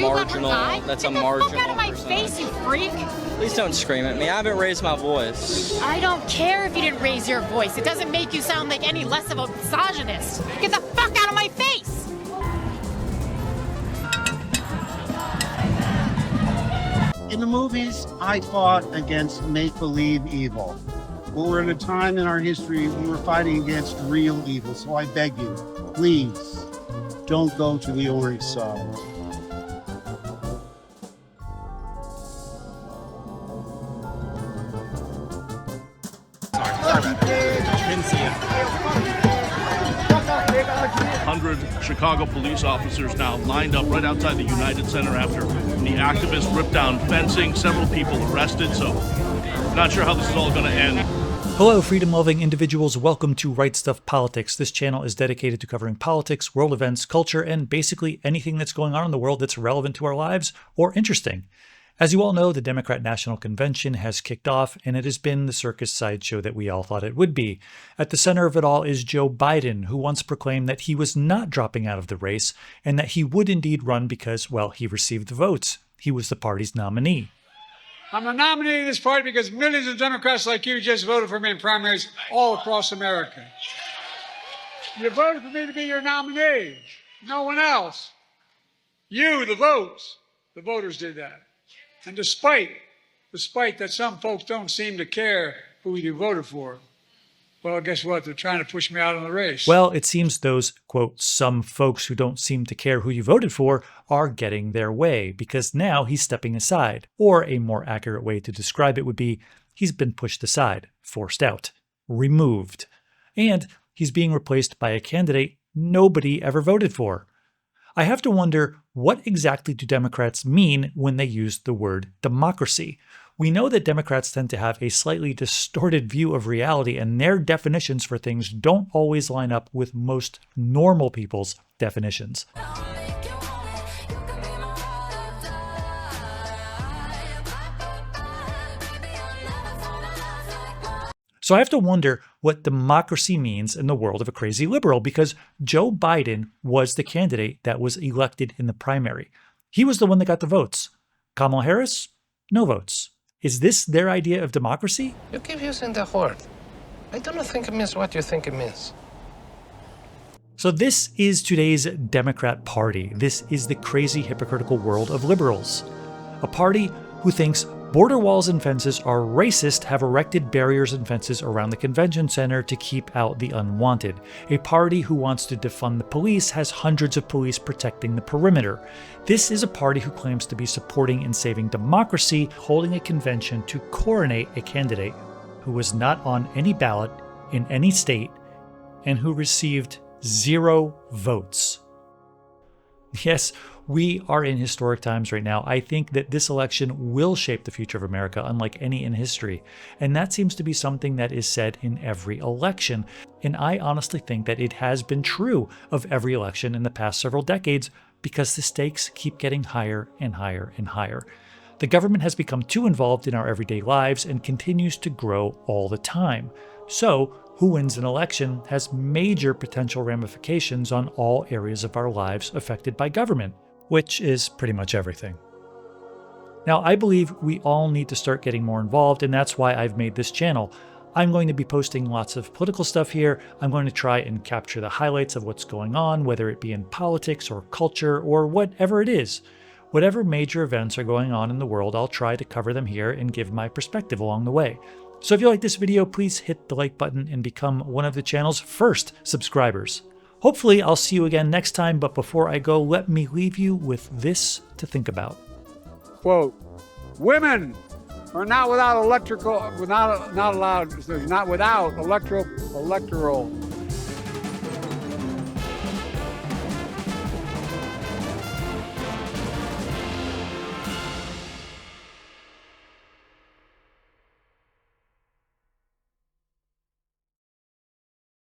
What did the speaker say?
marginal. That's a marginal. Get the fuck out of my face, you freak! Please don't scream at me. I haven't raised my voice. I don't care if you didn't raise your voice. It doesn't make you sound like any less of a misogynist. Get the fuck out of my face! In the movies, I fought against make-believe evil. But we're in a time in our history we were fighting against real evil. So I beg you, please, don't go to the orange side. Sorry about that. Didn't see it. 100 Chicago police officers now lined up right outside the United Center after the activists ripped down fencing, several people arrested, so not sure how this is all going to end. Hello, freedom-loving individuals. Welcome to Right Stuff Politics. This channel is dedicated to covering politics, world events, culture, and basically anything that's going on in the world that's relevant to our lives or interesting. As you all know, the Democrat National Convention has kicked off, and it has been the circus sideshow that we all thought it would be. At the center of it all is Joe Biden, who once proclaimed that he was not dropping out of the race and that he would indeed run because, well, he received the votes. He was the party's nominee. I'm the nominee of this party because millions of Democrats like you just voted for me in primaries all across America. You voted for me to be your nominee. No one else. You, the votes. The voters did that. And despite that some folks don't seem to care who you voted for, well, guess what? They're trying to push me out of the race. Well, it seems those, quote, some folks who don't seem to care who you voted for are getting their way, because now he's stepping aside. Or a more accurate way to describe it would be he's been pushed aside, forced out, removed. And he's being replaced by a candidate nobody ever voted for. I have to wonder, what exactly do Democrats mean when they use the word democracy? We know that Democrats tend to have a slightly distorted view of reality, and their definitions for things don't always line up with most normal people's definitions. So I have to wonder what democracy means in the world of a crazy liberal, because Joe Biden was the candidate that was elected in the primary. He was the one that got the votes. Kamala Harris, no votes. Is this their idea of democracy? You keep using the word. I don't think it means what you think it means. So this is today's Democrat Party. This is the crazy, hypocritical world of liberals. A party who thinks border walls and fences are racist, have erected barriers and fences around the convention center to keep out the unwanted. A party who wants to defund the police has hundreds of police protecting the perimeter. This is a party who claims to be supporting and saving democracy, holding a convention to coronate a candidate who was not on any ballot in any state and who received 0 votes. Yes, we are in historic times right now. I think that this election will shape the future of America unlike any in history. And that seems to be something that is said in every election. And I honestly think that it has been true of every election in the past several decades because the stakes keep getting higher and higher and higher. The government has become too involved in our everyday lives and continues to grow all the time. So, who wins an election has major potential ramifications on all areas of our lives affected by government, which is pretty much everything. Now, I believe we all need to start getting more involved, and that's why I've made this channel. I'm going to be posting lots of political stuff here. I'm going to try and capture the highlights of what's going on, whether it be in politics or culture or whatever it is. Whatever major events are going on in the world, I'll try to cover them here and give my perspective along the way. So if you like this video, please hit the like button and become one of the channel's first subscribers. Hopefully I'll see you again next time, but before I go, let me leave you with this to think about. Quote, women are not without electoral